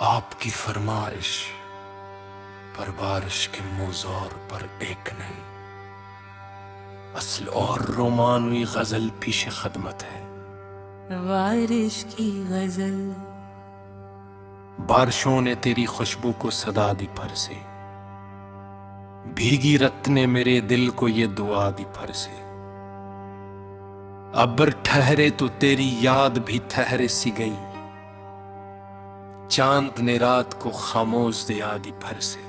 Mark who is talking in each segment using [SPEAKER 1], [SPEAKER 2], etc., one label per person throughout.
[SPEAKER 1] आपकी फरमाइश पर बारिश के मुज़ौर पर एक नहीं, असल और रोमानवी गजल पीछे खदमत है।
[SPEAKER 2] बारिश की गजल।
[SPEAKER 1] बारिशों ने तेरी खुशबू को सदा दी फर से, भीगी रत ने मेरे दिल को ये दुआ दी फर से। अब्र ठहरे तो तेरी याद भी ठहरे सी गई, चांद ने रात को खामोश दिया दी फर से।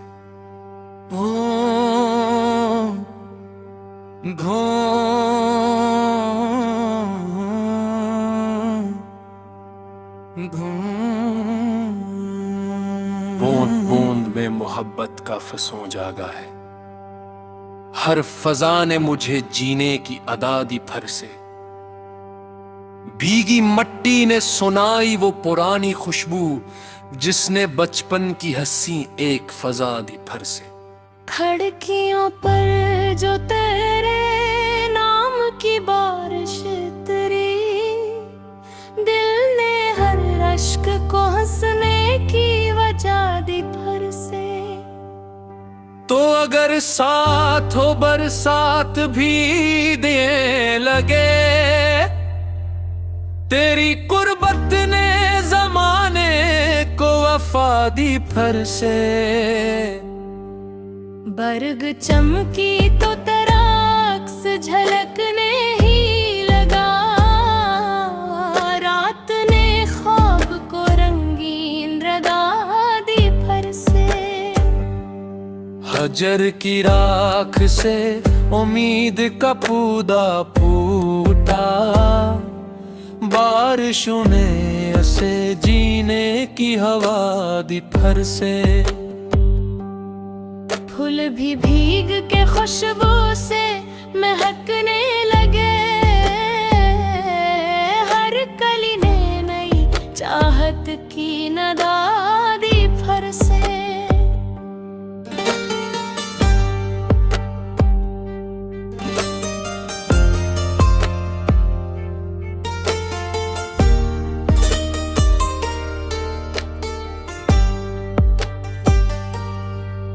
[SPEAKER 1] बूंद बूंद में मोहब्बत का फसों जागा है, हर फजा ने मुझे जीने की अदा दी फर से। भीगी मट्टी ने सुनाई वो पुरानी खुशबू, जिसने बचपन की हंसी एक फजा दी फर से।
[SPEAKER 2] खिड़कियों पर जो तेरे नाम की बारिश उतरी, दिल ने हर अश्क को हंसने की वजह दी फर से।
[SPEAKER 1] तो अगर साथ हो बरसात भी देने लगे, तेरी कुर्बत ने जमाने को वफा दी फर से।
[SPEAKER 2] बरग चमकी तो तराक्स झलकने ही लगा, रात ने ख्वाब को रंगीन रंगा दी फर से।
[SPEAKER 1] हजर की राख से उम्मीद का पौधा फूटा, बारिशों ने ऐसे जीने की हवा दी फर से।
[SPEAKER 2] फूल भी भीग के खुशबू से महकने लगे, हर कली ने नई चाहत की नदा दी फर से।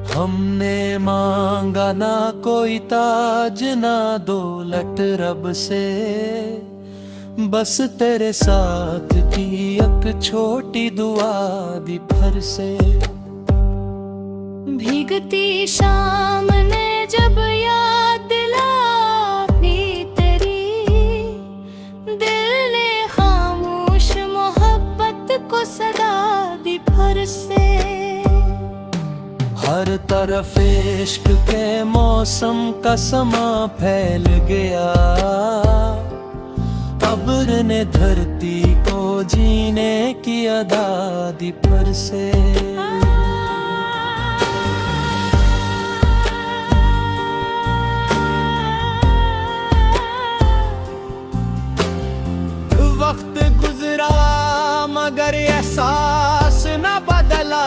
[SPEAKER 1] हमने मांगा ना कोई ताज ना दौलत रब से, बस तेरे साथ की एक छोटी दुआ दी फर से।
[SPEAKER 2] भीगती शाम ने जब याद दिलाई तेरी, दिल ने खामोश मोहब्बत को सदा दी फर से।
[SPEAKER 1] हर तरफ इश्क के मौसम का समा फैल गया, अब्र ने धरती को जीने की अदा दी फर से। वक्त गुजरा मगर एहसास न बदला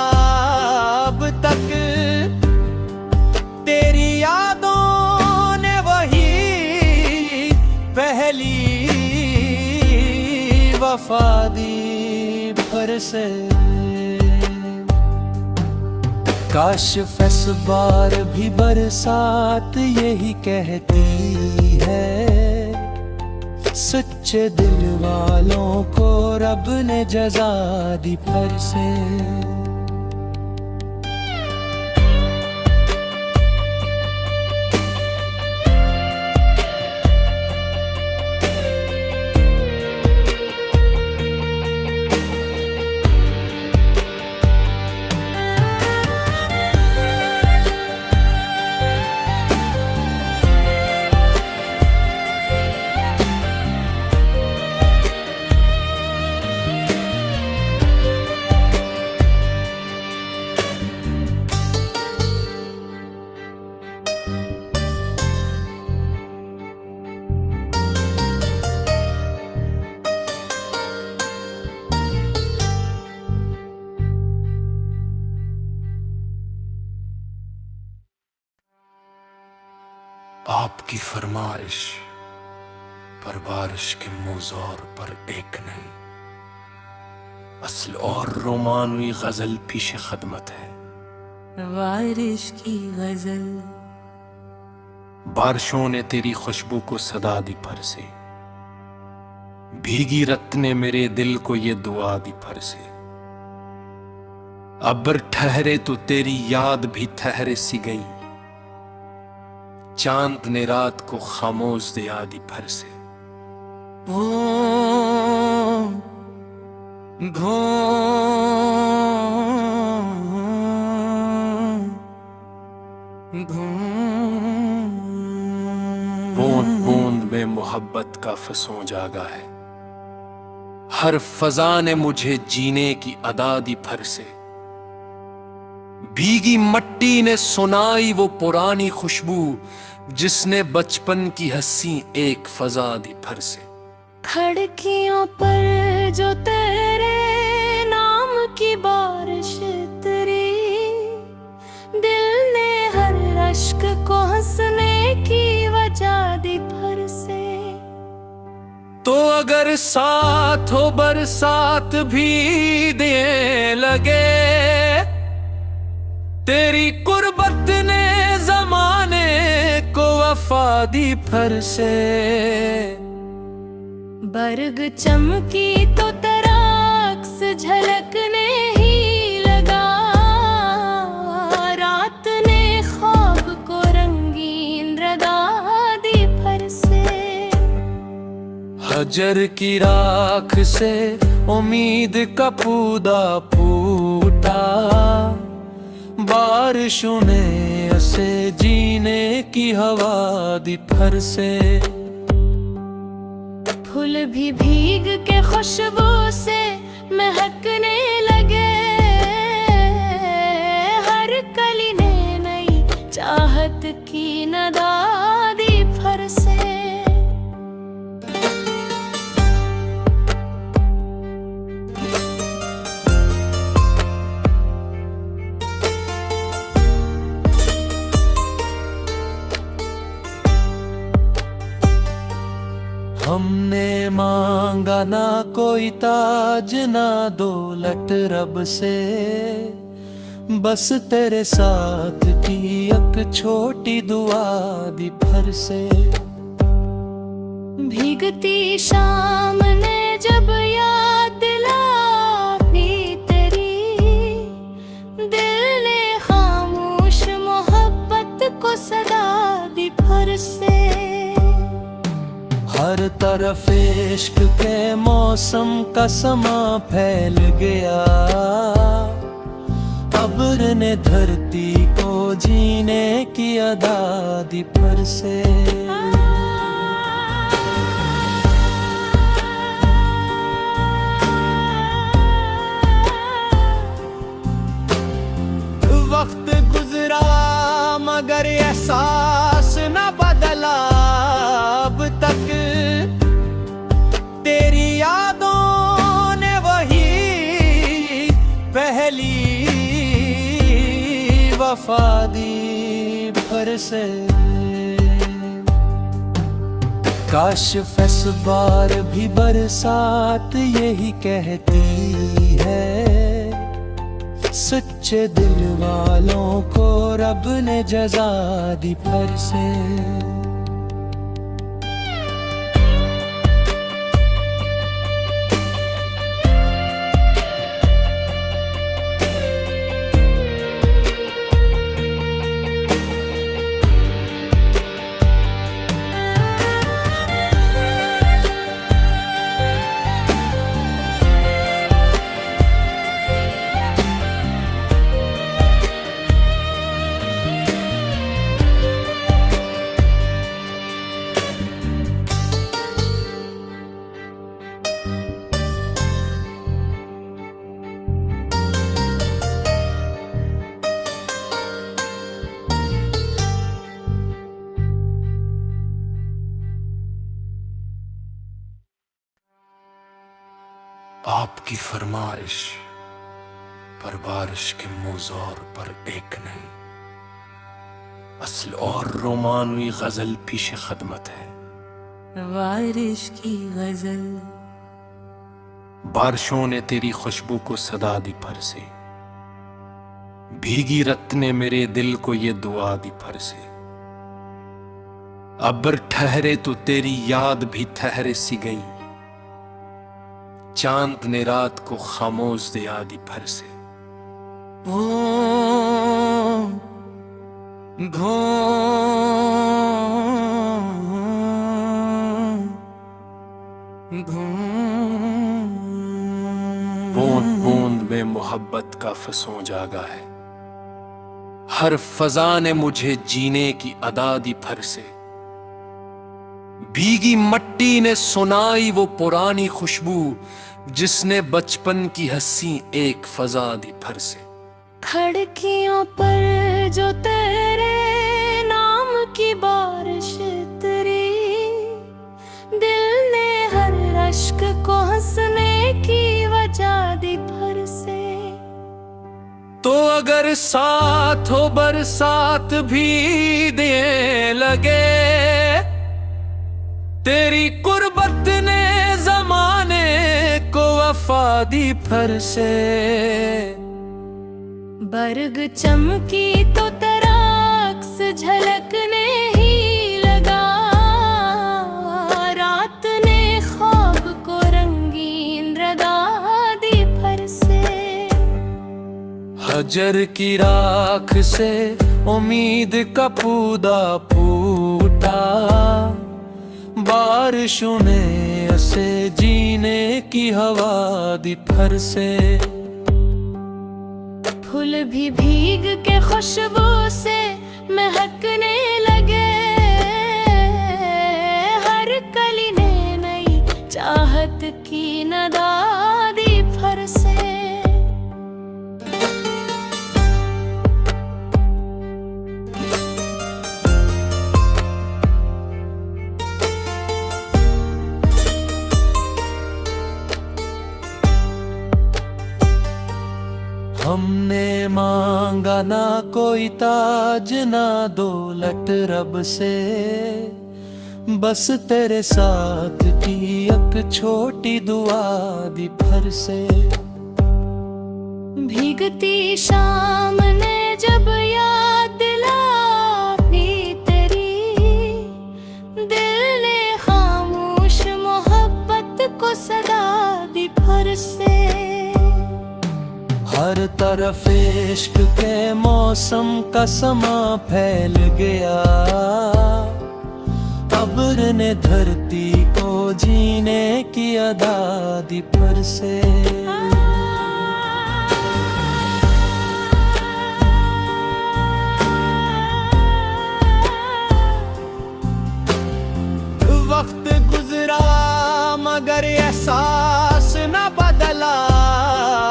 [SPEAKER 1] अब तक, तेरी यादों ने वही पहली वफा दी फर से। काश इस बार भी बरसात यही कहती है, सच्चे दिल वालों को रब ने जजा दी फर से। आपकी फरमाइश पर बारिश के मुज़ौर पर एक नहीं, असल और रोमानवी गजल पीछे खदमत है।
[SPEAKER 2] वारिश की गजल।
[SPEAKER 1] बारिशों ने तेरी खुशबू को सदा दी फर से, भीगी रत ने मेरे दिल को ये दुआ दी फर से। अबर ठहरे तो तेरी याद भी ठहरे सी गई, चांद ने रात को खामोश दिया दी फर से। बूंद बूंद में मोहब्बत का फसों जागा है, हर फजा ने मुझे जीने की अदा दी फर से। भीगी मट्टी ने सुनाई वो पुरानी खुशबू, जिसने बचपन की हंसी एक फजा दी फर से।
[SPEAKER 2] खिड़कियों पर जो तेरे नाम की बारिश उतरी, दिल ने हर अश्क को हंसने की वजह दी फर से।
[SPEAKER 1] तो अगर साथ हो बरसात भी दे लगे, तेरी कुर्बत ने जमाने को वफा दी फर से।
[SPEAKER 2] बरग चमकी तो तराक्स झलकने ही लगा, रात ने ख्वाब को रंगीन रंगा दी फर से।
[SPEAKER 1] हजर की राख से उम्मीद का पौधा फूटा, बारिशों ने उसे जीने की हवा दी फर से।
[SPEAKER 2] फूल भी भीग के खुशबू से महकने लगे, हर कली ने नई चाहत की नदा दी फर से।
[SPEAKER 1] हमने मांगा ना कोई ताज ना दौलत रब से, बस तेरे साथ की एक छोटी दुआ दी फर से।
[SPEAKER 2] भीगती शाम ने जब याद दिलाई तेरी, दिल ने खामोश मोहब्बत को सदा दी फर से।
[SPEAKER 1] हर तरफ इश्क के मौसम का समा फैल गया, अब्र ने धरती को जीने की अदा दी फर से। वक्त गुजरा मगर एहसास न बदला अब तक, तेरी यादों ने वही पहली वफा दी फर से। काश इस बार भी बरसात यही कहती है, सच्चे दिल वालों को रब ने जजा दी फर से। आपकी फरमाइश पर बारिश के मुज़ोर पर एक नहीं, असल और रोमानवी गजल पीछे खदमत है।
[SPEAKER 2] वारिश की गजल।
[SPEAKER 1] बारिशों ने तेरी खुशबू को सदा दी फरसे, भीगी रत ने मेरे दिल को ये दुआ दी फरसे। अब्र ठहरे तो तेरी याद भी ठहरे सी गई, चांद ने रात को खामोश दिया दी फरसे। बूंद बूंद में मोहब्बत का फसों जागा है, हर फजा ने मुझे जीने की अदा दी फरसे। भीगी मट्टी ने सुनाई वो पुरानी खुशबू, जिसने बचपन की हंसी एक फजा दी फरसे।
[SPEAKER 2] खिड़कियों पर जो तेरे नाम की बारिश उतरी, दिल ने हर अश्क को हंसने की वजह दी फरसे।
[SPEAKER 1] तो अगर साथ हो बरसात भी दे लगे, तेरी कुर्बत ने जमाने को वफा दी फरसे।
[SPEAKER 2] बरग चमकी तो तराक्स झलकने ही लगा, रात ने ख्वाब को रंगीन रगा दी फरसे।
[SPEAKER 1] हजर की राख से उम्मीद का पौधा फूटा, बारिशों ने उसे जीने की हवा दी फरसे।
[SPEAKER 2] फूल भी भीग के खुशबू से महकने लगे, हर कली ने नई चाहत की नदा दी फरसे।
[SPEAKER 1] हमने मांगा ना कोई ताज ना दौलत रब से, बस तेरे साथ की एक छोटी दुआ दी फरसे।
[SPEAKER 2] भीगती शाम ने जब याद दिलाई तेरी, दिल ने खामोश मोहब्बत को सदा दी फरसे।
[SPEAKER 1] हर तरफ इश्क के मौसम का समा फैल गया, अब्र ने धरती को जीने की अदा दी फरसे। वक्त गुजरा मगर एहसास न बदला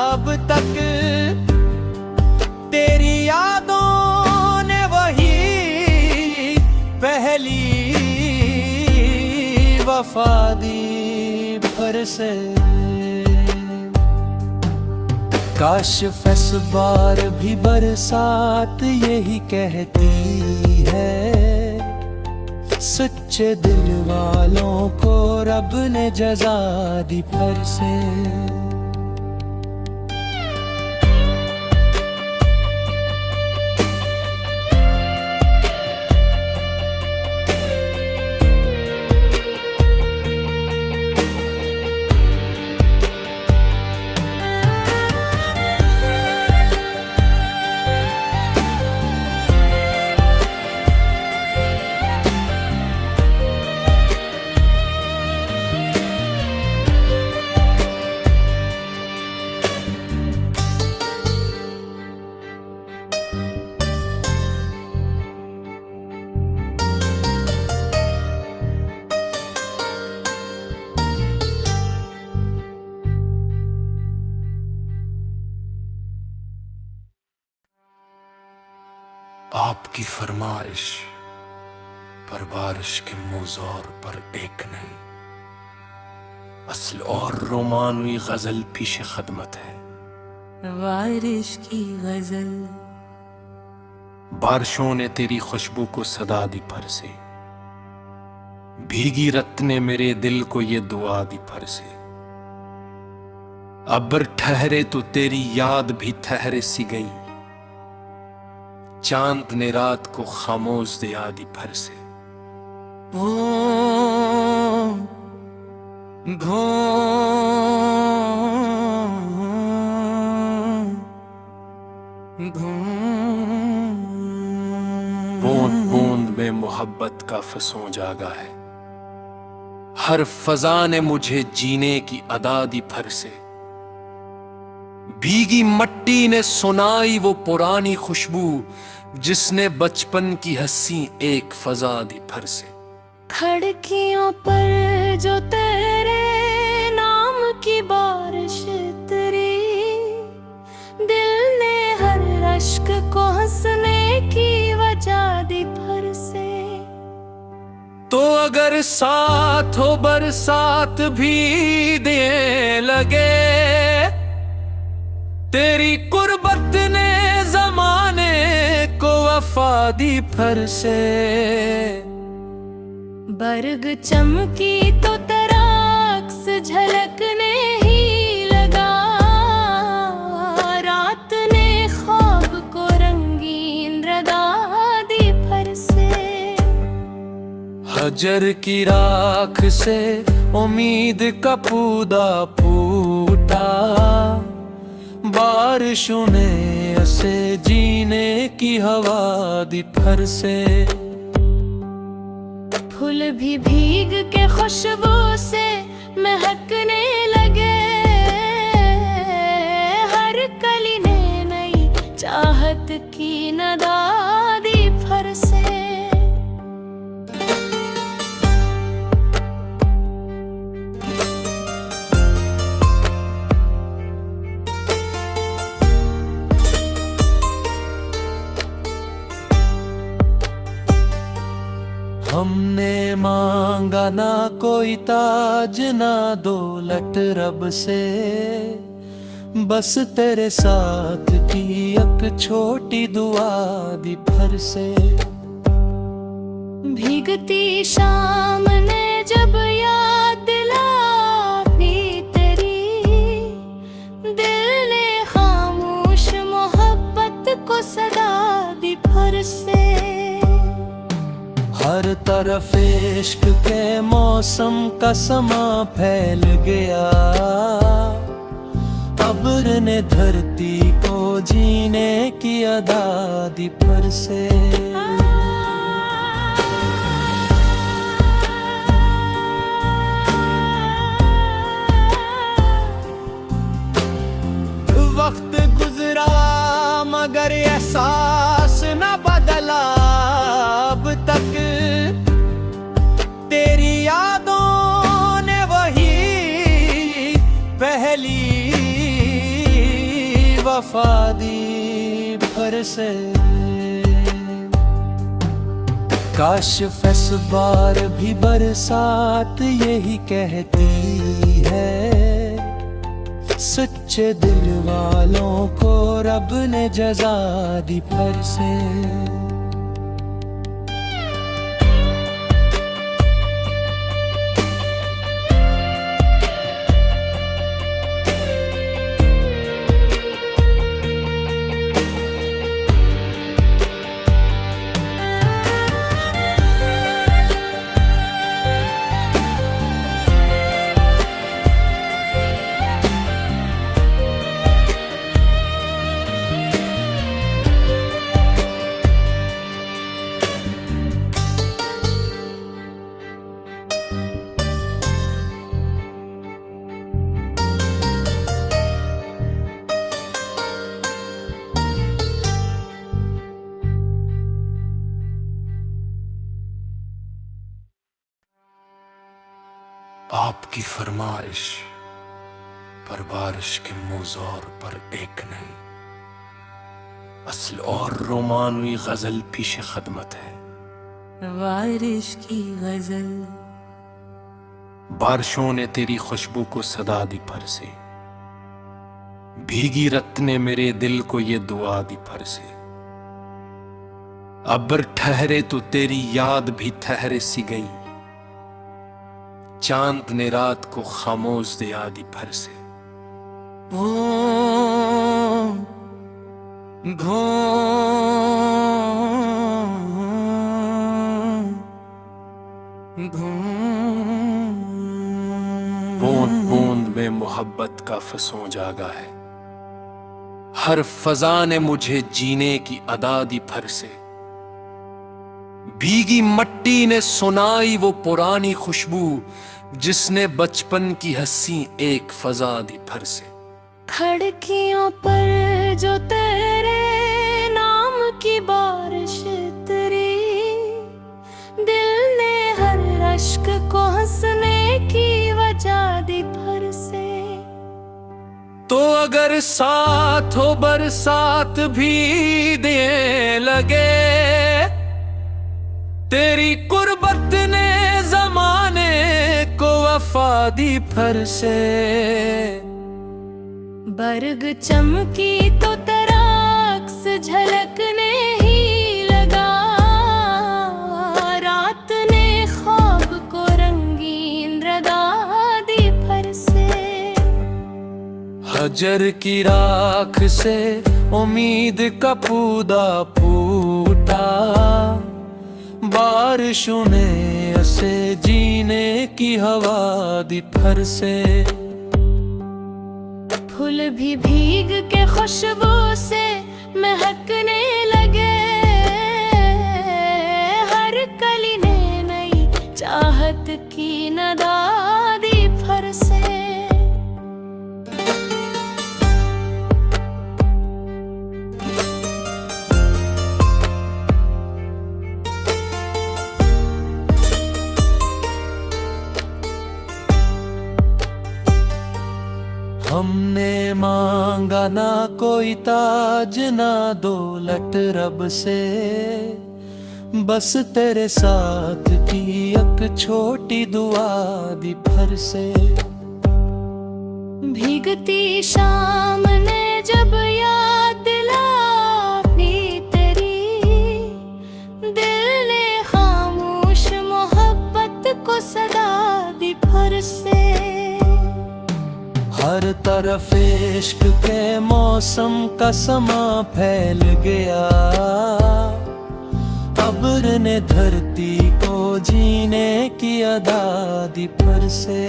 [SPEAKER 1] अब तक, तेरी यादों ने वही पहली वफा दी फरसे। काश इस बार भी बरसात यही कहती है, सच्चे दिल वालों को रब ने जजा दी फरसे। आपकी फरमाइश पर बारिश के मुज़ोर पर एक नहीं, असल और रोमानवी गजल पीछे खदमत है।
[SPEAKER 2] बारिश की गजल।
[SPEAKER 1] बारिशों ने तेरी खुशबू को सदा दी फरसे, भीगी रत ने मेरे दिल को ये दुआ दी फरसे। अब्र ठहरे तो तेरी याद भी ठहरे सी गई, चांद ने रात को खामोश दिया दी भर से। बूंद बूंद में मोहब्बत का फसों जागा है, हर फजा ने मुझे जीने की अदा दी भर से। भीगी मट्टी ने सुनाई वो पुरानी खुशबू, जिसने बचपन की हंसी एक फजा दी भर से।
[SPEAKER 2] खिड़कियों पर जो तेरे नाम की बारिश तेरी, दिल ने हर रश्क को हंसने की वजह दी भर से।
[SPEAKER 1] तो अगर साथ हो बरसात भी दे लगे, तेरी कुर्बत ने जमाने को वफा दी भर से।
[SPEAKER 2] बरग चमकी तो तराक्स झलकने ही लगा, रात ने ख्वाब को रंगीन रंगा दी भर से।
[SPEAKER 1] हजर की राख से उम्मीद का पौधा फूटा, बारिशों ने उसे जीने की हवा दी भर से।
[SPEAKER 2] फूल भी भीग के खुशबू से महकने लगे, हर कली ने नई चाहत की नदा दी भर से।
[SPEAKER 1] हमने मांगा ना कोई ताज ना दौलत रब से, बस तेरे साथ की एक छोटी दुआ दी भर से।
[SPEAKER 2] भीगती शाम ने जब याद दिला भी तेरी, दिल ने खामोश मोहब्बत को सदा दी भर से।
[SPEAKER 1] हर तरफ इश्क के मौसम का समा फैल गया, अब्र ने धरती को जीने की अदा दी भर से। वक्त गुजरा मगर एहसास न बदला अब तक, तेरी यादों ने वही पहली वफा दी भर से। काश इस बार भी बरसात यही कहती है, सच्चे दिल वालों को रब ने जजा दी भर से। आपकी फरमाइश पर बारिश के मुज़ोर पर एक नहीं, असल और रोमानवी गजल पीछे खदमत है।
[SPEAKER 2] बारिश की गजल।
[SPEAKER 1] बारिशों ने तेरी खुशबू को सदा दी भर से, भीगी रत ने मेरे दिल को ये दुआ दी भर से। अब्र ठहरे तो तेरी याद भी ठहरे सी गई, चांद ने रात को खामोश दिया दी भर से। बूंद बूंद में मोहब्बत का फसों जागा है, हर फजा ने मुझे जीने की अदा दी फर से। भीगी मट्टी ने सुनाई वो पुरानी खुशबू, जिसने बचपन की हंसी एक फजा दी फर से।
[SPEAKER 2] खिड़कियों पर जो तेरे नाम की बारिश तेरी, दिल ने हर अश्क को हंसने की वजह दी फर से।
[SPEAKER 1] तो अगर साथ हो बरसात भी देने लगे, तेरी कुर्बत ने जमाने को वफा दी फर से।
[SPEAKER 2] बरग चमकी तो तेरा अक्स झलकने ही लगा, रात ने ख्वाब को रंगीन रंगा दी फर से।
[SPEAKER 1] हजर की राख से उम्मीद का पौधा फूटा, बारिशों ने उसे जीने की हवा दी फर से।
[SPEAKER 2] फूल भी भीग के खुशबू से महकने लगे, हर कली ने नई चाहत की नदा दी फर से।
[SPEAKER 1] हमने मांगा ना कोई ताज ना दौलत रब से, बस तेरे साथ की एक छोटी दुआ दी फर से।
[SPEAKER 2] भीगती शाम ने जब याद दिलाई तेरी, दिल ने खामोश मोहब्बत को सदा दी फर से।
[SPEAKER 1] हर तरफ इश्क के मौसम का समा फैल गया, अब्र ने धरती को जीने की अदा दी फर से।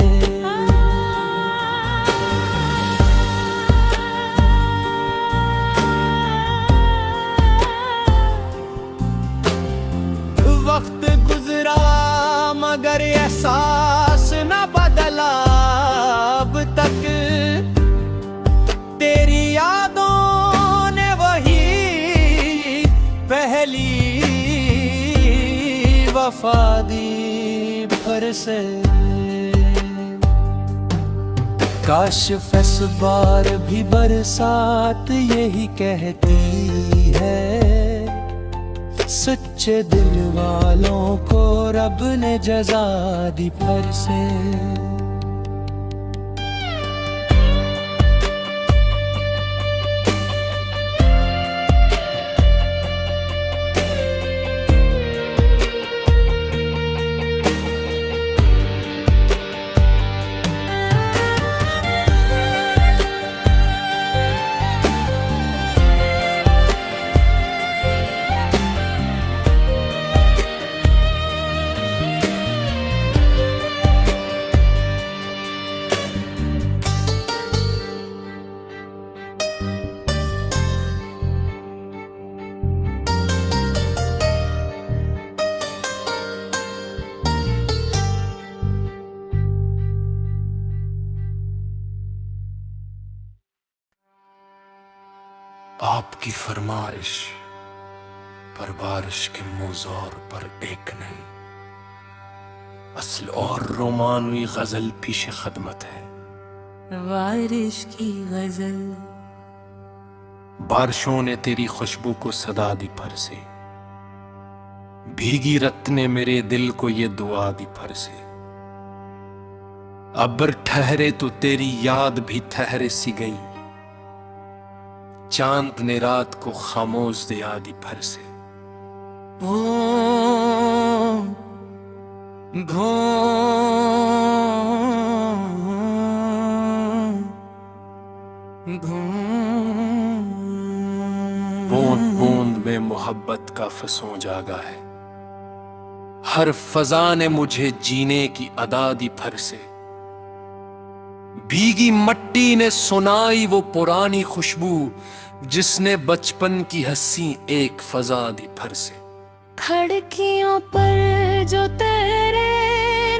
[SPEAKER 1] वक्त गुजरा मगर एहसास न बदला, अब तक तेरी यादों ने वही पहली वफा दी फर से। काश इस बार भी बरसात यही कहती है, सच्चे दिल वालों को रब ने जजा दी फर से। आपकी फरमाइश पर बारिश के मुज़ोर पर एक नहीं, असल और रोमानवी गजल पीछे खदमत है।
[SPEAKER 2] बारिश की गजल।
[SPEAKER 1] बारिशों ने तेरी खुशबू को सदा दी फर से, भीगी रत ने मेरे दिल को ये दुआ दी फर से। अब्र ठहरे तो तेरी याद भी ठहरे सी गई, चांद ने रात को खामोश दिया दी फर से। बूंद बूंद में मोहब्बत का फसों जागा है। हर फजा ने मुझे जीने की अदा दी फर से। भीगी मट्टी ने सुनाई वो पुरानी खुशबू जिसने बचपन की हंसी एक फजा दी फर से।
[SPEAKER 2] खिड़कियों पर जो तेरे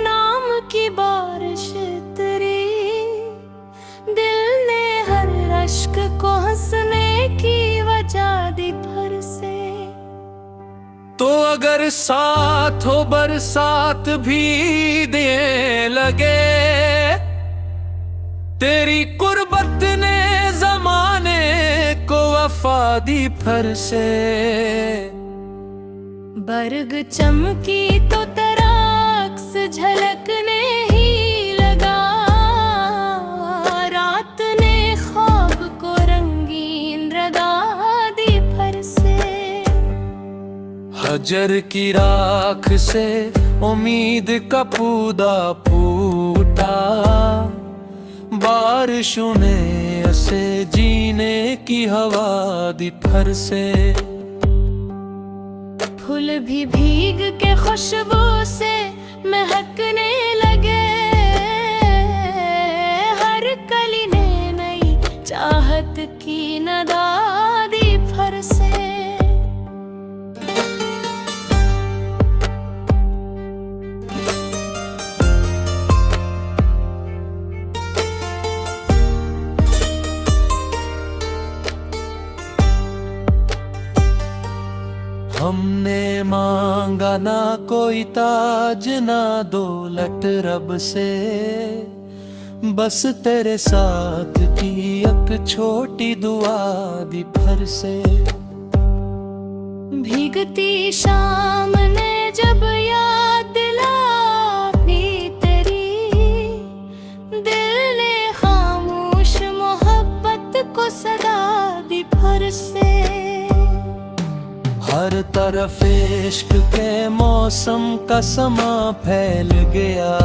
[SPEAKER 2] नाम की बारिश तेरी, दिल ने हर अश्क को हंसने की वजह दी फिर से।
[SPEAKER 1] तो अगर साथ हो बरसात भी देने लगे, तेरी कुर्बत ने जमाने को वफा दी फिर से।
[SPEAKER 2] बरग चमकी तो तेरा अक्स झलकने ही लगा, रात ने ख्वाब को रंगीन रंगा दी फिर से।
[SPEAKER 1] हजर की राख से उम्मीद का पौधा फूटा, बारिशों ने ऐसे जीने की हवा दी फिर से।
[SPEAKER 2] फूल भी भीग के खुशबू से महकने लगे, हर कली ने नई चाहत की नदा दी फिर से।
[SPEAKER 1] हमने मांगा ना कोई ताज ना दौलत रब से, बस तेरे साथ की एक छोटी दुआ दी फिर से।
[SPEAKER 2] भीगती शाम ने जब याद दिलाई तेरी, दिल ने खामोश मोहब्बत को सदा दी फिर से।
[SPEAKER 1] हर तरफ इश्क के मौसम का समा फैल गया,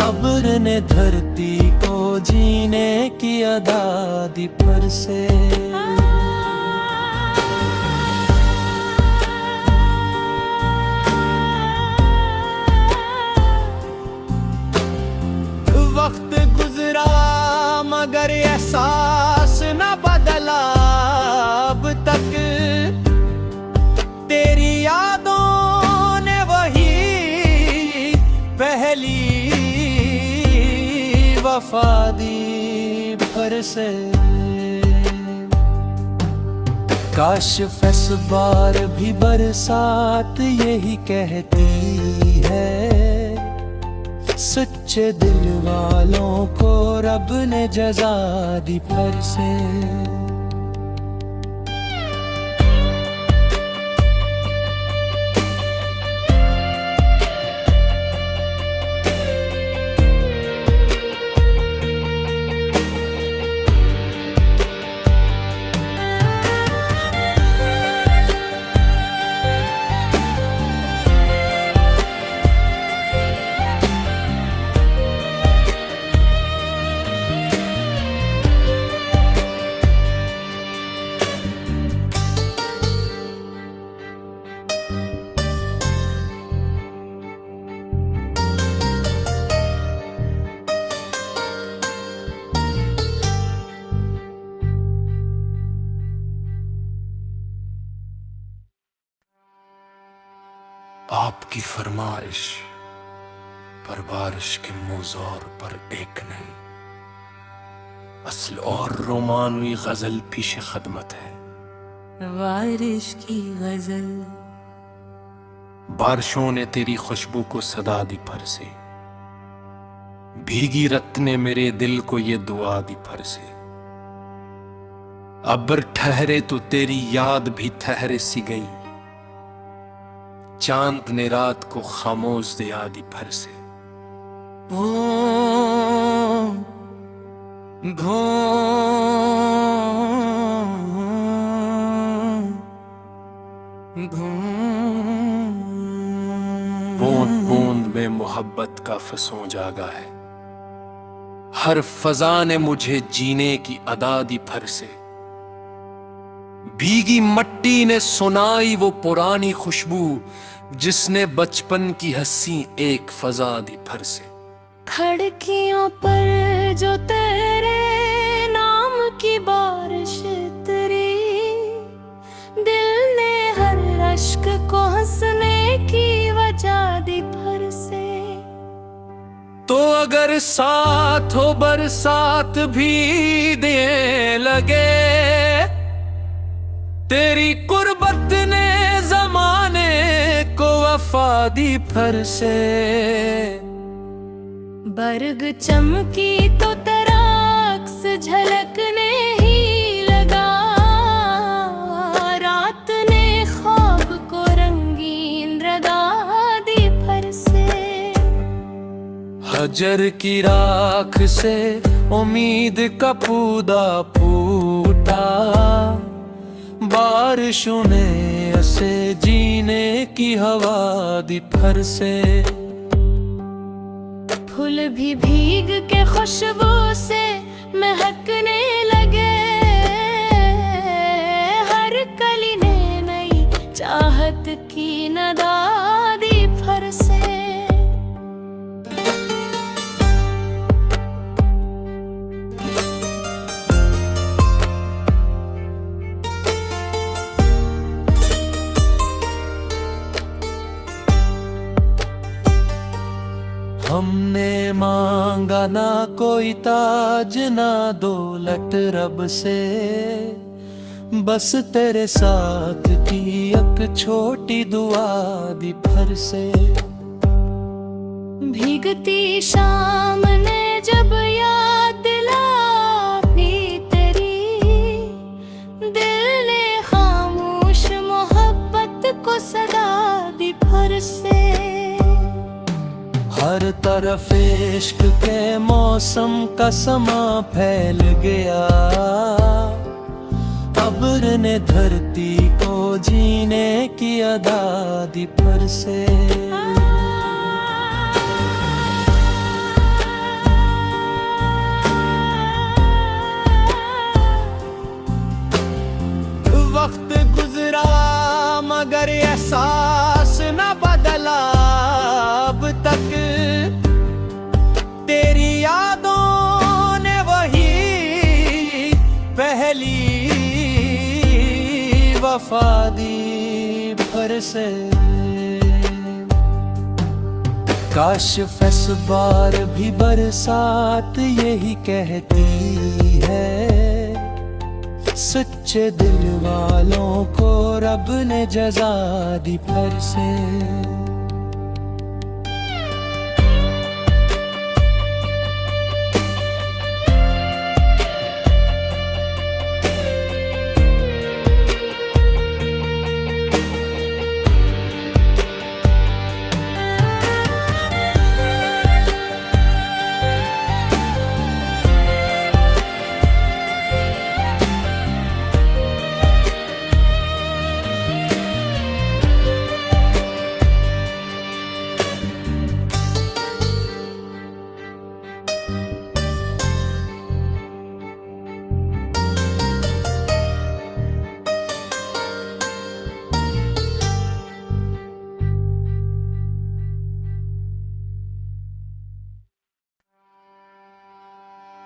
[SPEAKER 1] अब्र ने धरती को जीने की अदा दी फिर से। वक्त गुजरा मगर एहसास न बदला अब तक, तेरी यादों ने वही पहली वफा दी फिर से। काश इस बार भी बरसात यही कहती है, सच्चे दिल वालों को रब ने जजा दी फिर से। आपकी फरमाइश पर बारिश के मुज़ार पर एक नहीं, असल और रोमानवी गजल पीछे खदमत है।
[SPEAKER 2] बारिश की गजल।
[SPEAKER 1] बारिशों ने तेरी खुशबू को सदा दी फिर से, भीगी रत ने मेरे दिल को ये दुआ दी फिर से। अब्र ठहरे तो तेरी याद भी ठहरे सी गई, चांद ने रात को खामोश दिया दी फिर से। बूंद बूंद में मोहब्बत का फसों जागा है, हर फजा ने मुझे जीने की अदा दी फिर से। भीगी मट्टी ने सुनाई वो पुरानी खुशबू जिसने बचपन की हंसी एक फजा दी भर से।
[SPEAKER 2] खिड़कियों पर जो तेरे नाम की बारिश उतरी, दिल ने हर अश्क को हंसने की वजह दी भर से।
[SPEAKER 1] तो अगर साथ हो बरसात भी देने लगे, तेरी कुर्बत ने जमाने को वफा दी फिर से।
[SPEAKER 2] बरग चमकी तो तराक्स झलकने ही लगा, रात ने ख्वाब को रंगीन रंगा दी फिर से।
[SPEAKER 1] हजर की राख से उम्मीद का पौधा फूटा, बारिशों ने ऐसे जीने की हवा दी फिर से।
[SPEAKER 2] फूल भी भीग के खुशबू से महकने लगे, हर कली ने नई चाहत की नदा दी फिर से।
[SPEAKER 1] हमने मांगा ना कोई ताज ना दौलत रब से, बस तेरे साथ की एक छोटी दुआ दी फिर से।
[SPEAKER 2] भीगती शाम ने जब याद दिला भी तेरी, दिल ने खामोश मोहब्बत को सदा दी फिर से।
[SPEAKER 1] हर तरफ इश्क के मौसम का समा फैल गया, अब्र ने धरती को जीने की अदा दी फिर से। वक्त गुजरा मगर एहसास न बदला अब तक, तेरी यादों ने वही पहली वफा दी फिर से। काश इस बार भी बरसात यही कहती है, सच्चे दिल वालों को रब ने जजा दी फिर से।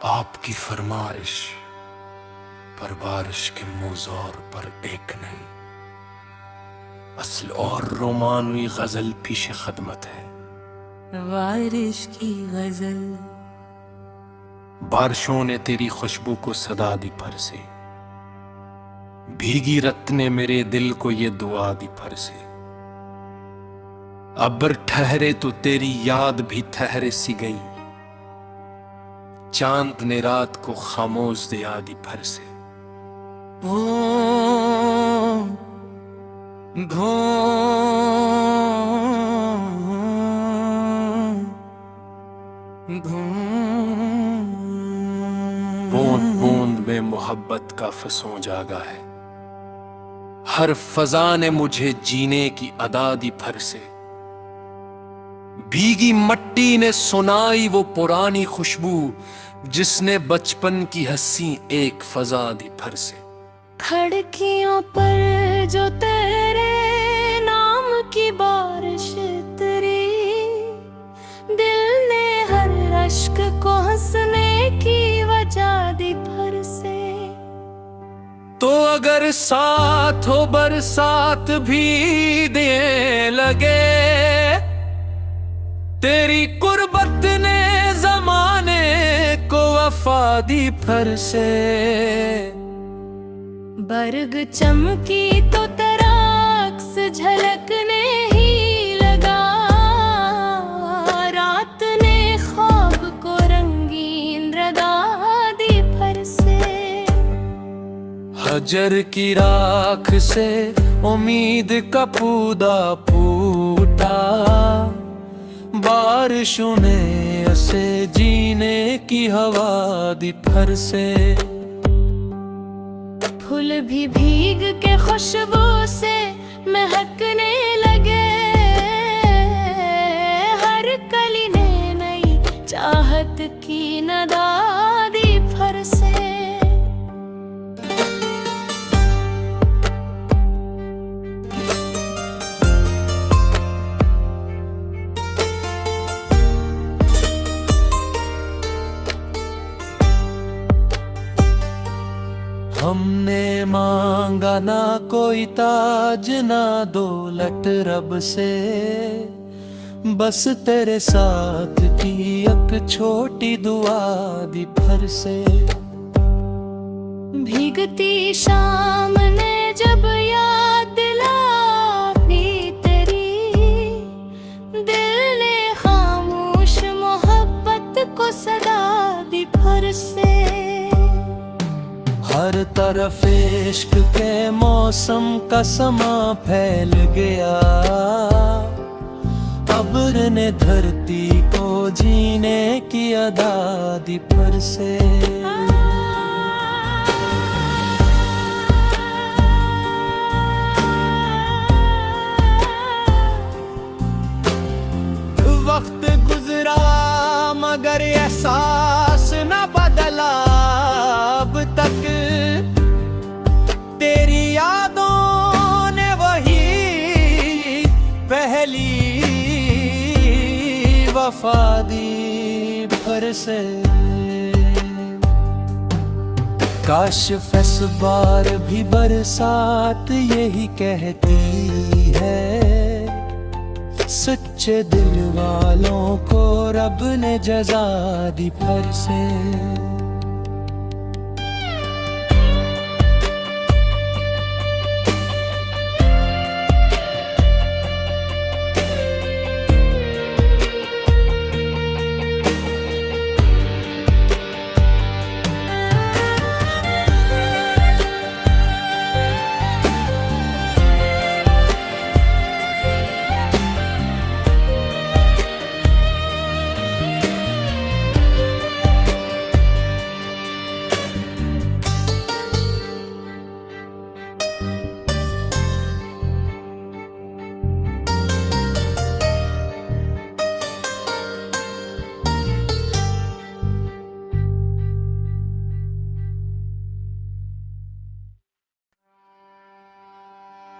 [SPEAKER 1] आपकी फरमाइश पर बारिश के मुज़ार पर एक नहीं, असल और रोमानवी गजल पीछे खदमत है।
[SPEAKER 2] बारिश की गजल।
[SPEAKER 1] बारिशों ने तेरी खुशबू को सदा दी फिर से, भीगी रत ने मेरे दिल को ये दुआ दी फिर से। अब्र ठहरे तो तेरी याद भी ठहरे सी गई, चांद ने रात को खामोश दिया दी फिर से। बूंद बूंद में मोहब्बत का फसों जागा है, हर फजा ने मुझे जीने की अदा दी फिर से। भीगी मट्टी ने सुनाई वो पुरानी खुशबू जिसने बचपन की हंसी एक फजा दी फिर से।
[SPEAKER 2] खिड़कियों पर जो तेरे नाम की बारिश उतरी, दिल ने हर अश्क को हंसने की वजह दी फिर से।
[SPEAKER 1] तो अगर साथ हो बरसात भी देने लगे, तेरी कुर्बत ने जमाने को वफा दी फिर से।
[SPEAKER 2] बरग चमकी तो तराक्स झलकने ही लगा, रात ने ख्वाब को रंगीन रंगा दी फिर से।
[SPEAKER 1] हजर की राख से उम्मीद का पौधा फूटा, बारिशों ने उसे जीने की हवा दी फिर से।
[SPEAKER 2] फूल भी भीग के खुशबू से महकने लगे, हर कली ने नई चाहत की नदा दी फिर से।
[SPEAKER 1] हमने मांगा ना कोई ताज ना दौलत रब से, बस तेरे साथ की एक छोटी दुआ दी फिर से।
[SPEAKER 2] भीगती शाम ने जब याद दिलाई तेरी, दिल ने खामोश मोहब्बत को सदा दी फिर से।
[SPEAKER 1] हर तरफ इश्क के मौसम का समा फैल गया, अब्र ने धरती को जीने की अदा दी फिर से। वक्त गुजरा मगर एहसास न बदला अब तक, तेरी यादों ने वही पहली वफा दी फिर से। काश इस बार भी बरसात यही कहती है, सच्चे दिल वालों को रब ने जजा दी फिर से।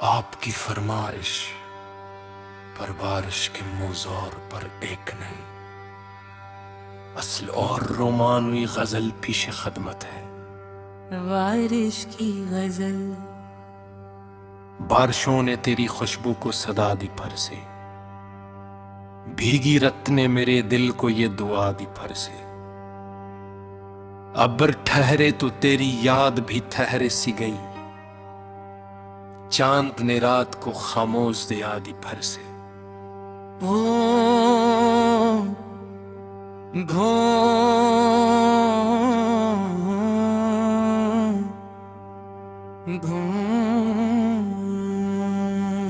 [SPEAKER 1] आपकी फरमाइश पर बारिश के मुज़ौर पर एक नहीं, असल और रोमानवी गजल पीछे खदमत है।
[SPEAKER 2] बारिश की गजल।
[SPEAKER 1] बारिशों ने तेरी खुशबू को सदा दी फिर से, भीगी रत ने मेरे दिल को ये दुआ दी फिर से। अब्र ठहरे तो तेरी याद भी ठहरे सी गई, चांद ने रात को खामोश दिया दी फिर से।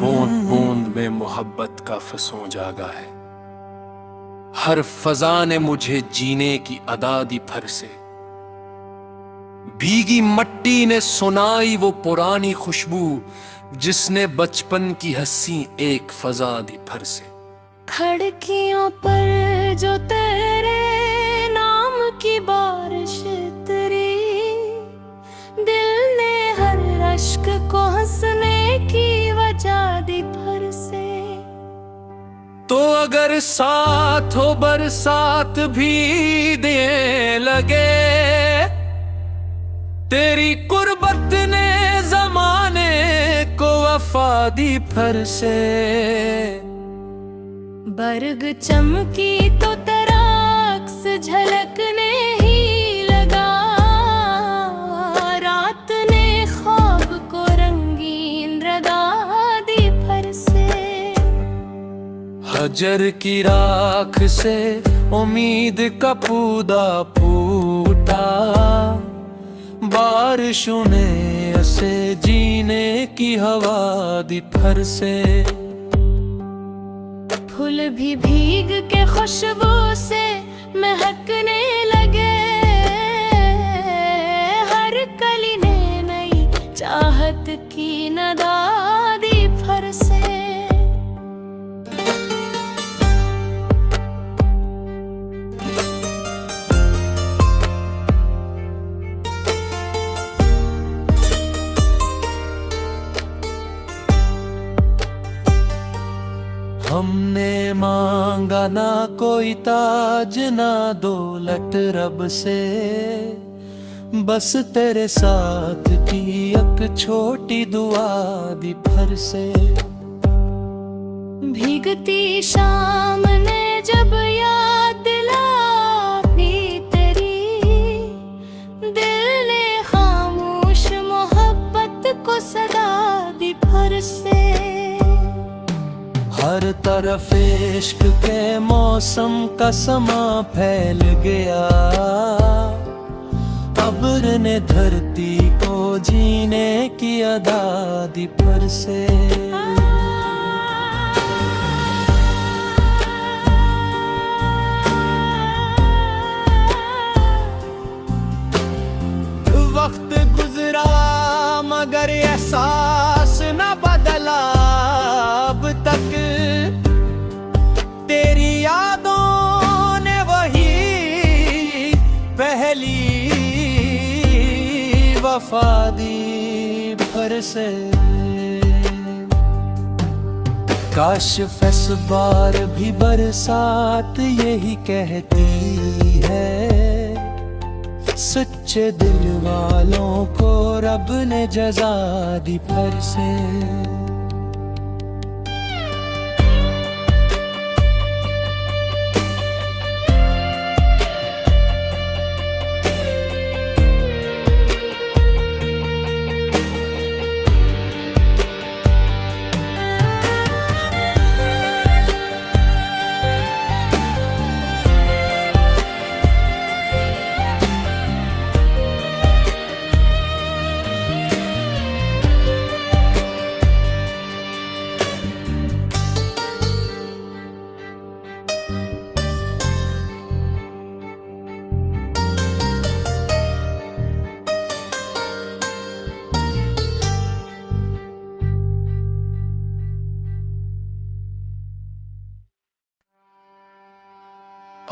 [SPEAKER 1] बूंद बूंद में मोहब्बत का फसों जागा है, हर फजा ने मुझे जीने की अदा दी फिर से। भीगी मट्टी ने सुनाई वो पुरानी खुशबू, जिसने बचपन की हंसी एक फजा दी फिर से।
[SPEAKER 2] खिड़कियों पर जो तेरे नाम की बारिश उतरी, दिल ने हर अश्क को हंसने की वजह दी फिर से।
[SPEAKER 1] तो अगर साथ हो बरसात भी देने लगे, तेरी कुर्बत ने जमाने को वफा दी फिर से।
[SPEAKER 2] बरग चमकी तो तराक्स झलकने ही लगा, रात ने ख्वाब को रंगीन रंगा दी फिर से।
[SPEAKER 1] हजर की राख से उम्मीद का पौधा फूटा, बारिशों ने उसे जीने की हवा दी फिर से।
[SPEAKER 2] फूल भी भीग के खुशबू से महकने लगे, हर कली ने नई चाहत की नदा दी फिर से।
[SPEAKER 1] हमने मांगा ना कोई ताज ना दौलत रब से, बस तेरे साथ की एक छोटी दुआ दी फिर से।
[SPEAKER 2] भीगती शाम ने जब याद दिलाई तेरी, दिल ने खामोश मोहब्बत को सदा दी फिर से।
[SPEAKER 1] हर तरफ इश्क के मौसम का समा फैल गया, अब्र ने धरती को जीने की अदा दी फिर से। वक्त गुजरा मगर एहसास न बदला अब तक, तेरी यादों ने वही पहली वफा दी फिर से। काश इस बार भी बरसात यही कहती है, सच्चे दिल वालों को रब ने जजा दी फिर से।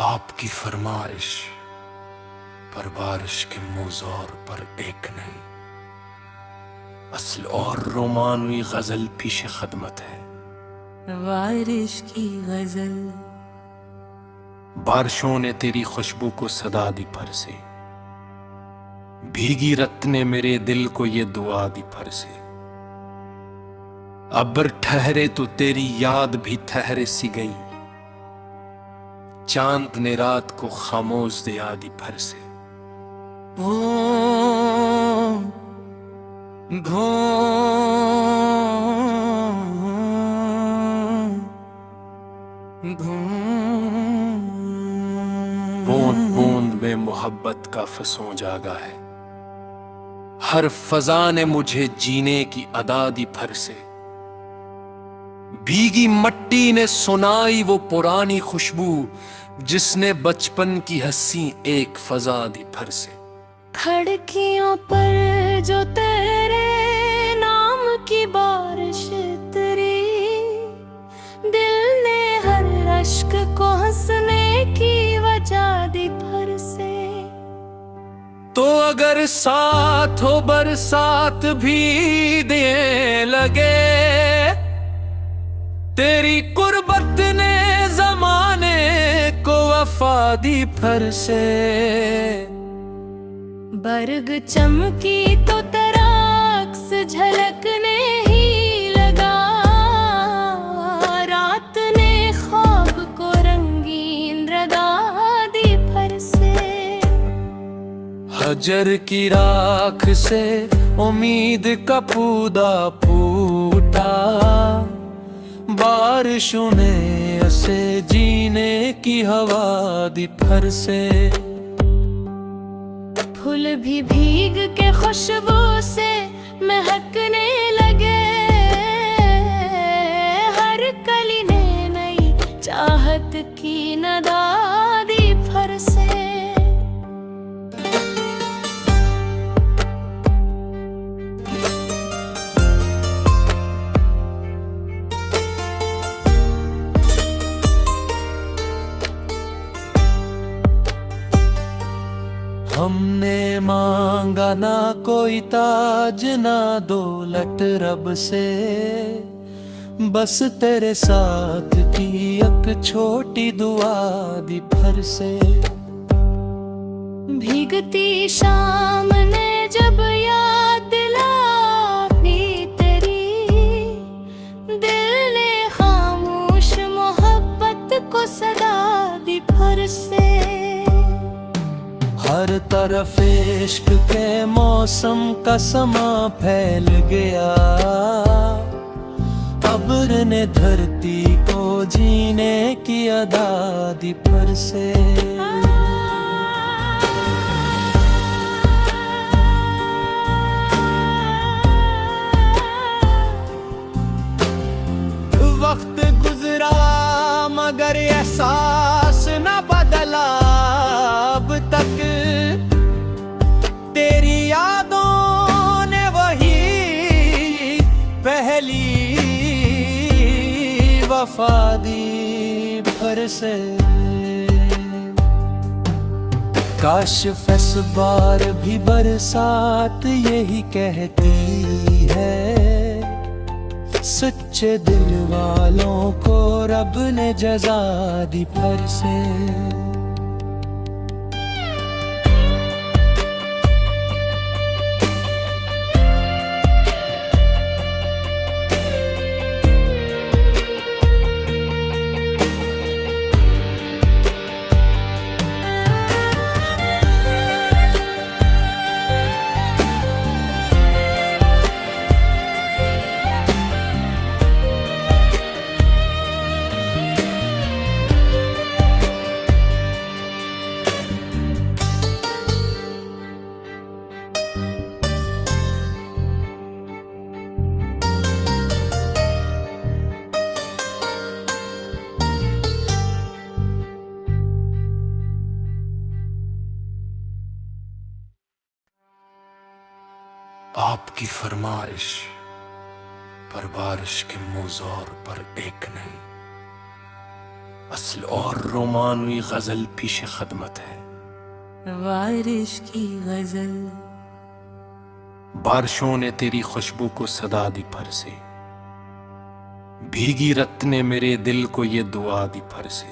[SPEAKER 1] आपकी फरमाइश पर बारिश के मुज़ौर पर एक नहीं, असल और रोमानवी गजल पीछे खदमत है।
[SPEAKER 2] बारिश की गजल।
[SPEAKER 1] बारिशों ने तेरी खुशबू को सदा दी फिर से, भीगी रत ने मेरे दिल को ये दुआ दी फिर से। अब्र ठहरे तो तेरी याद भी ठहरे सी गई, चांद ने रात को खामोश दिया दी फिर से। बूंद बूंद में मोहब्बत का फसों जागा है, हर फजा ने मुझे जीने की अदा दी फिर से। भीगी मट्टी ने सुनाई वो पुरानी खुशबू, जिसने बचपन की हंसी एक फजा दी फिर से।
[SPEAKER 2] खिड़कियों पर जो तेरे नाम की बारिश तेरी, दिल ने हर अश्क को हंसने की वजह दी फिर से।
[SPEAKER 1] तो अगर साथ हो बरसात भी देने लगे, तेरी कुर्बत ने जमाने को वफा दी फिर से।
[SPEAKER 2] बरग चमकी तो तराक्स झलकने ही लगा, रात ने ख्वाब को रंगीन रंगा दी फिर से।
[SPEAKER 1] हजर की राख से उम्मीद का पौधा फूटा, बारिशों ने उसे जीने की हवा दी फिर से।
[SPEAKER 2] फूल भी भीग के खुशबू से महकने लगे, हर कली ने नई चाहत की नदा दी फिर से।
[SPEAKER 1] हमने मांगा ना कोई ताज ना दौलत रब से, बस तेरे साथ की एक छोटी दुआ दी फिर से।
[SPEAKER 2] भीगती शाम ने जब याद दिलाई तेरी, दिल ने खामोश मोहब्बत को सदा दी फिर से।
[SPEAKER 1] हर तरफ इश्क के मौसम का समा फैल गया, अब्र ने धरती को जीने की अदा दी फिर से। वक्त गुजरा मगर एहसास न बदला अब तक, तेरी यादों ने वही पहली वफा दी फिर से। काश इस बार भी बरसात यही कहती है, सच्चे दिल वालों को रब ने जजा दी फिर से। आपकी फरमाइश पर बारिश के मुज़ोर पर एक नहीं, असल और रोमानवी गजल पीछे खदमत है।
[SPEAKER 2] बारिश की गजल।
[SPEAKER 1] बारिशों ने तेरी खुशबू को सदा दी फिर से, भीगी रत ने मेरे दिल को ये दुआ दी फिर से।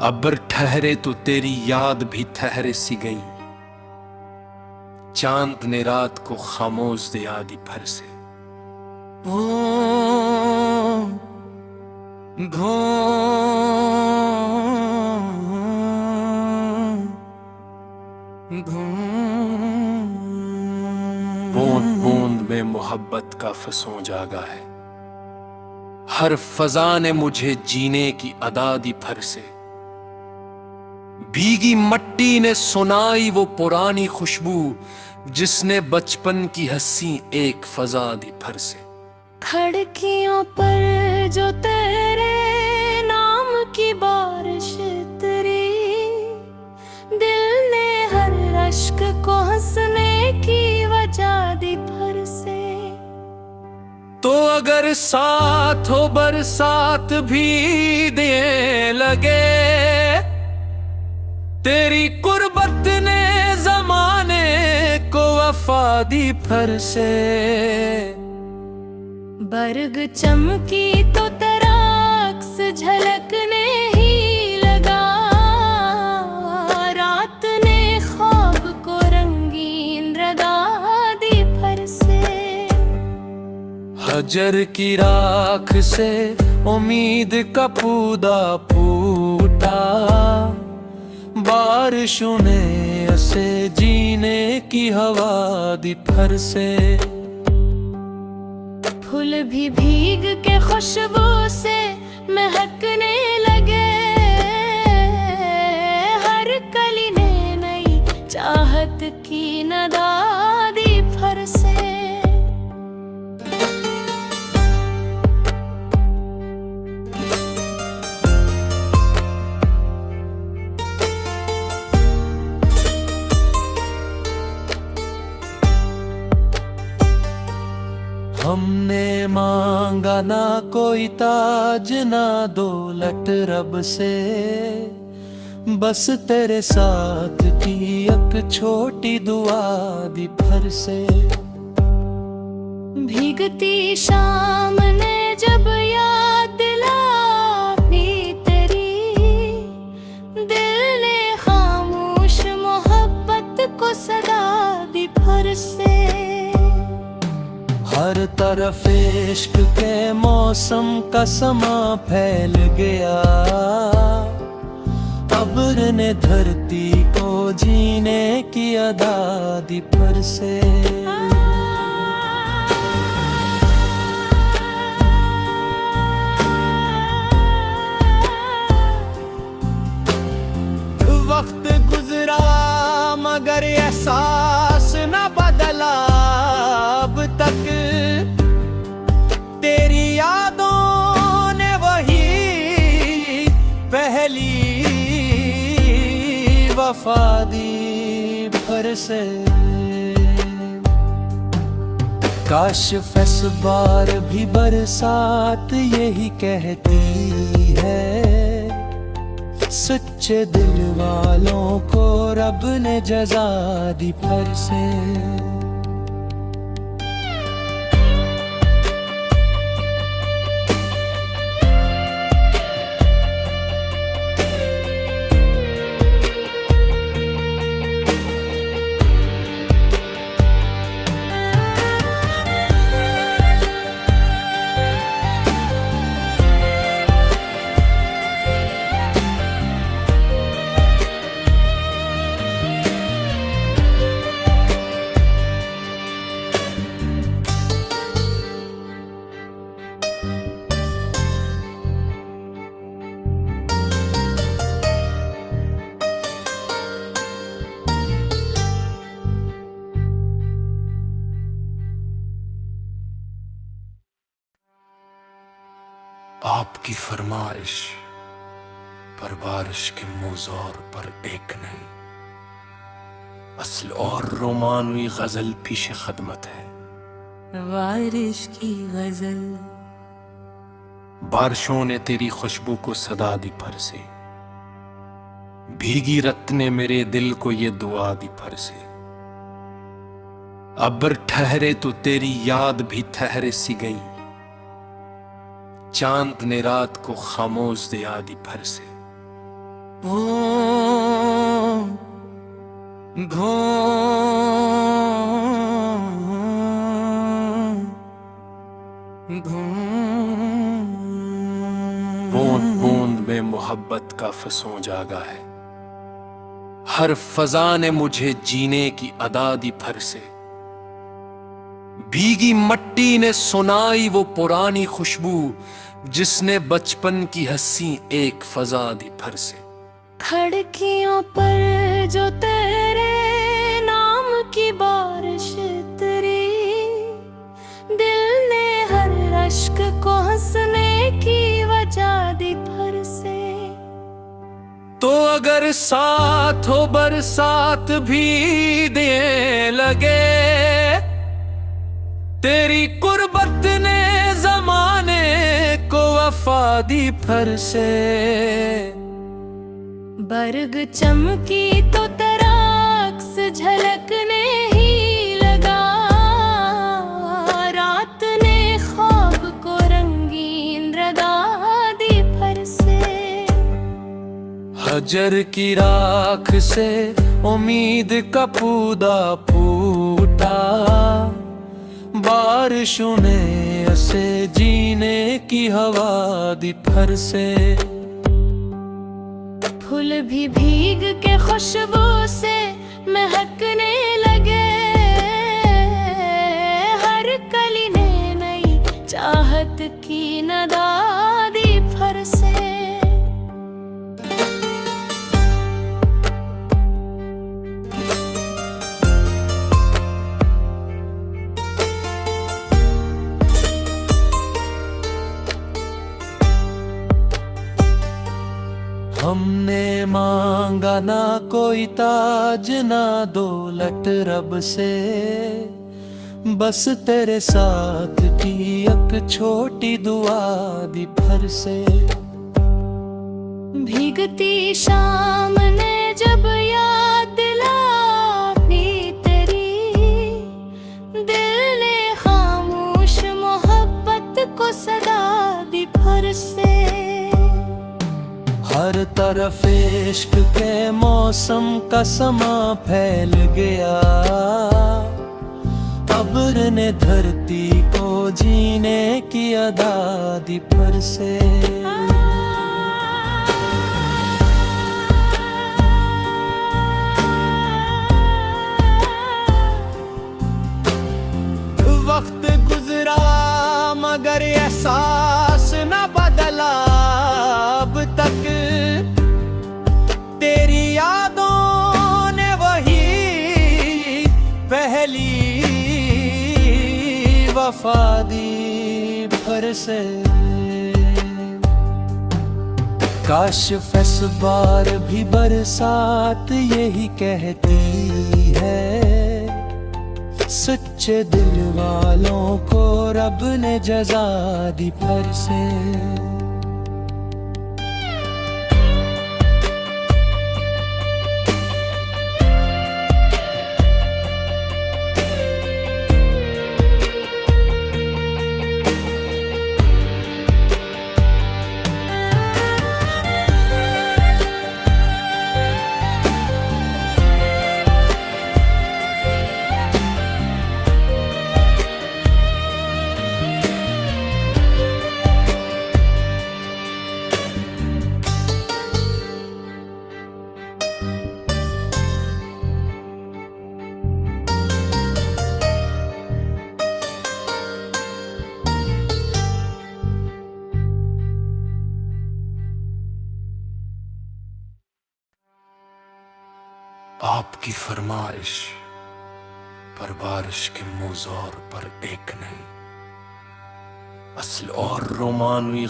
[SPEAKER 1] अब्र ठहरे तो तेरी याद भी ठहरे सी गई, चांद ने रात को खामोश दिया दी फिर से। बूंद बूंद में मोहब्बत का फसों जागा है, हर फजा ने मुझे जीने की अदा दी फिर से। भीगी मट्टी ने सुनाई वो पुरानी खुशबू, जिसने बचपन की हंसी एक फजा दी फिर से।
[SPEAKER 2] खिड़कियों पर जो तेरे नाम की बारिश तेरी, दिल ने हर रश्क को हंसने की वजह दी फिर से।
[SPEAKER 1] तो अगर साथ हो बरसात भी देने लगे, तेरी कुर्बत ने ज़माने दी फर से।
[SPEAKER 2] बरग चमकी तो तराक्स झलकने ही लगा, रात ने ख्वाब को रंगीन रंगा दी फर से।
[SPEAKER 1] हजर की राख से उम्मीद का पौधा फूटा, बारिशों ने उसे जीने की हवा दी फर से।
[SPEAKER 2] फूल भी भीग के खुशबू से महकने लगे, हर कली ने नई चाहत की नदा दी फर से।
[SPEAKER 1] हमने मांगा ना कोई ताज ना दौलत रब से, बस तेरे साथ की एक छोटी दुआ दी फर से।
[SPEAKER 2] भीगती शाम ने जब याद दिलाई तेरी, दिल ने खामोश मोहब्बत को सदा दी फर से।
[SPEAKER 1] हर तरफ इश्क के मौसम का समा फैल गया, अब्र ने धरती को जीने की अदा दी फर से। वक्त गुजरा मगर एहसास न बदला, अब तक तेरी यादों ने वही पहली वफा दी फर से। काश इस बार भी बरसात यही कहती है, सच्चे दिल वालों को रब ने जजा दी फर से। आपकी फरमाइश पर बारिश के मुज़ोर पर एक नहीं, असल और रोमानवी गजल पीछे खदमत है।
[SPEAKER 2] बारिश की गजल।
[SPEAKER 1] बारिशों ने तेरी खुशबू को सदा दी फर से, भीगी रत ने मेरे दिल को ये दुआ दी फर से। अब्र ठहरे तो तेरी याद भी ठहरे सी गई, चांद ने रात को खामोश दिया दी फर से। बूंद बूंद में मोहब्बत का फसों जागा है, हर फजा ने मुझे जीने की अदा दी फर से। भीगी मट्टी ने सुनाई वो पुरानी खुशबू, जिसने बचपन की हंसी एक फजा दी फर से।
[SPEAKER 2] खिड़कियों पर जो तेरे नाम की बारिश उतरी, दिल ने हर अश्क को हंसने की वजह दी फर से।
[SPEAKER 1] तो अगर साथ हो बरसात भी देने लगे, तेरी कुर्बत ने जमाने को वफा दी फर से।
[SPEAKER 2] बरग चमकी तो तराक्स झलकने ही लगा,
[SPEAKER 1] गुजर की राख से उम्मीद का पौधा फूटा, बारिशों ने ऐसे जीने की हवा दी फर से।
[SPEAKER 2] फूल भी भीग के खुशबू से महकने लगे, हर कली ने नई चाहत की नदा दी फर से।
[SPEAKER 1] हमने मांगा ना कोई ताज ना दौलत रब से, बस तेरे साथ की एक छोटी दुआ दी फर से।
[SPEAKER 2] भीगती शाम ने जब याद दिलाई तेरी, दिल ने खामोश मोहब्बत को सदा दी फर से।
[SPEAKER 1] हर तरफ इश्क के मौसम का समा फैल गया, अब्र ने धरती को जीने की अदा दी फर से। वक्त गुजरा मगर एहसास न बदला, अब तक तेरी यादों ने वही पहली वफा दी फर से। काश इस बार भी बरसात यही कहती है, सच्चे दिल वालों को रब ने जजा दी फर से। आपकी फरमाइश पर बारिश के मुज़ोर पर एक नहीं, असल और रोमानवी